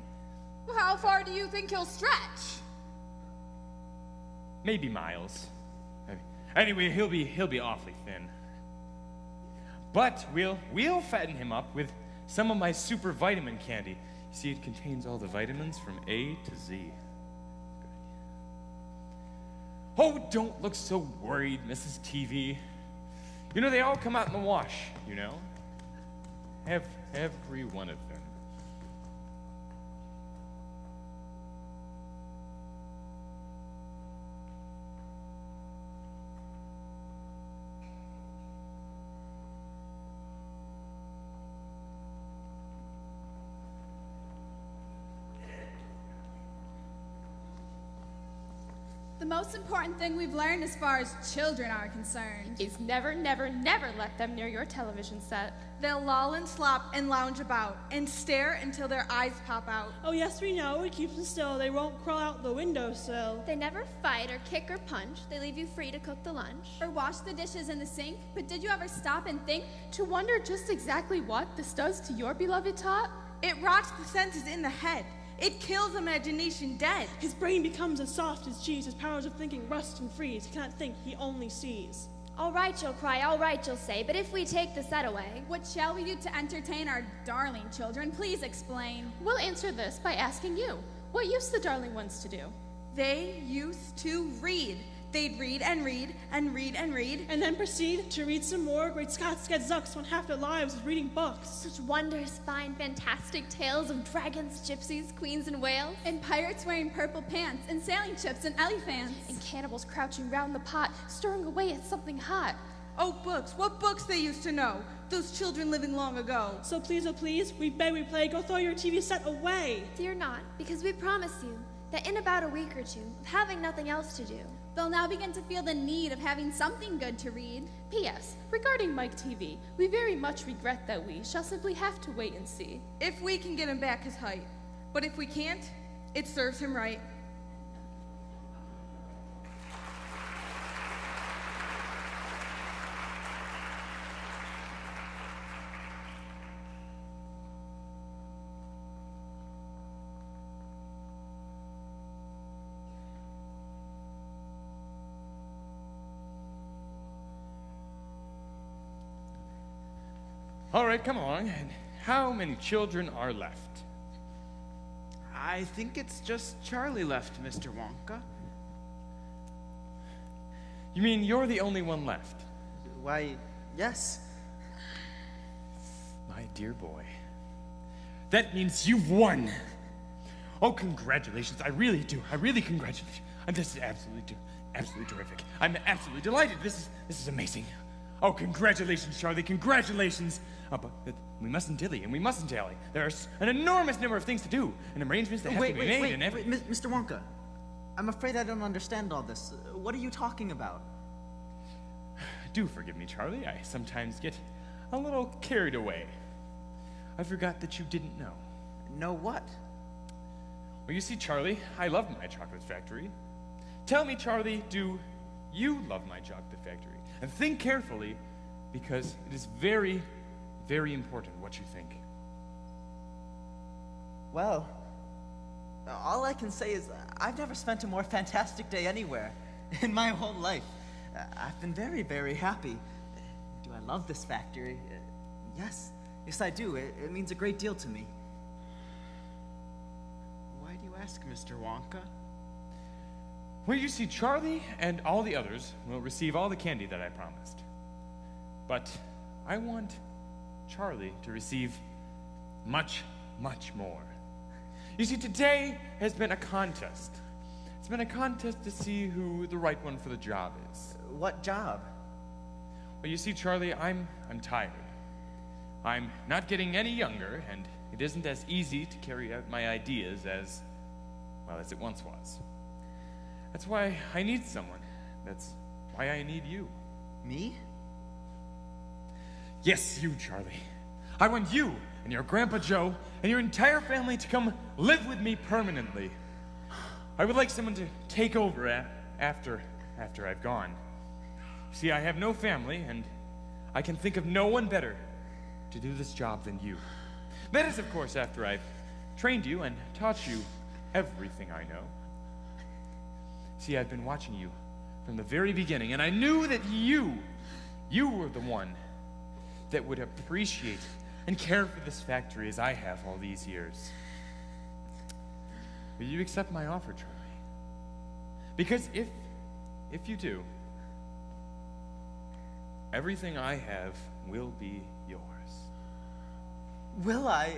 Well, how far do you think he'll stretch? Maybe miles. Anyway, he'll be awfully thin. But we'll fatten him up with some of my super vitamin candy. You see, it contains all the vitamins from A to Z. Oh, don't look so worried, Mrs. TV. You know, they all come out in the wash, you know? Every one of them. The most important thing we've learned as far as children are concerned is never, never, never let them near your television set. They'll loll and slop and lounge about and stare until their eyes pop out. Oh, yes, we know. It keeps them still. They won't crawl out the windowsill. They never fight or kick or punch. They leave you free to cook the lunch. Or wash the dishes in the sink. But did you ever stop and think to wonder just exactly what this does to your beloved tot? It rots the senses in the head. It kills imagination dead. His brain becomes as soft as cheese. His powers of thinking rust and freeze. He cannot think, he only sees. All right, you'll cry, all right, you'll say, but if we take the set away... What shall we do to entertain our darling children? Please explain. We'll answer this by asking you. What used the darling ones to do? They used to read. They'd read and read and read and read. And then proceed to read some more. Great Scots, get zucks when half their lives was reading books. Such wondrous, fine, fantastic tales of dragons, gypsies, queens, and whales. And pirates wearing purple pants, and sailing ships and elephants. And cannibals crouching round the pot, stirring away at something hot. Oh, books. What books they used to know. Those children living long ago. So please, oh please, we beg, we play, go throw your TV set away. Fear not, because we promise you that in about a week or two, of having nothing else to do, they'll now begin to feel the need of having something good to read. P.S. Regarding Mike TV, we very much regret that we shall simply have to wait and see. If we can get him back his height. But if we can't, it serves him right. All right, come along. And how many children are left? I think it's just Charlie left, Mr. Wonka. You mean you're the only one left? Why, yes. My dear boy. That means you've won. Oh, congratulations. I really do. I really congratulate you. And this is absolutely terrific. I'm absolutely delighted. This is amazing. Oh, congratulations, Charlie. Congratulations. But we mustn't dilly and we mustn't dally. There's an enormous number of things to do and arrangements that have to be made. Wait, Mr. Wonka. I'm afraid I don't understand all this. What are you talking about? Do forgive me, Charlie. I sometimes get a little carried away. I forgot that you didn't know. Know what? Well, you see, Charlie, I love my chocolate factory. Tell me, Charlie, do you love my chocolate factory? And think carefully, because it is very, very important what you think. Well, all I can say is I've never spent a more fantastic day anywhere in my whole life. I've been very, very happy. Do I love this factory? Yes. Yes, I do. It means a great deal to me. Why do you ask, Mr. Wonka? Well, you see, Charlie and all the others will receive all the candy that I promised. But I want Charlie to receive much, much more. You see, today has been a contest. It's been a contest to see who the right one for the job is. What job? Well, you see, Charlie, I'm tired. I'm not getting any younger, and it isn't as easy to carry out my ideas as it once was. That's why I need someone. That's why I need you. Me? Yes, you, Charlie. I want you and your Grandpa Joe and your entire family to come live with me permanently. I would like someone to take over after I've gone. See, I have no family, and I can think of no one better to do this job than you. That is, of course, after I've trained you and taught you everything I know. See, I've been watching you from the very beginning, and I knew that you were the one that would appreciate and care for this factory as I have all these years. Will you accept my offer, Charlie? Because if you do, everything I have will be yours. Will I?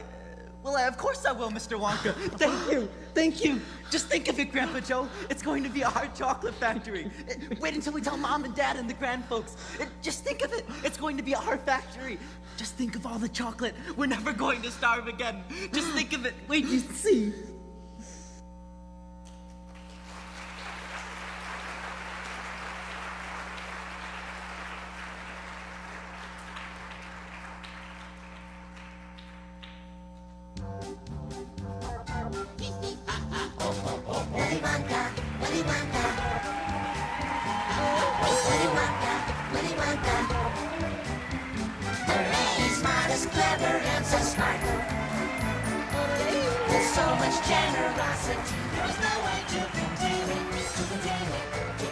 Will I? Of course I will, Mr. Wonka. Thank you. Thank you. Just think of it, Grandpa Joe. It's going to be our chocolate factory. Wait until we tell Mom and Dad and the grandfolks. Just think of it. It's going to be our factory. Just think of all the chocolate. We're never going to starve again. Just think of it. Wait, you see. Willy Wonka, Willy Wonka. Willy Wonka, Willy Wonka. He's smart, as clever, and so smart. There's so much generosity, there's no way to contain it, to contain it, to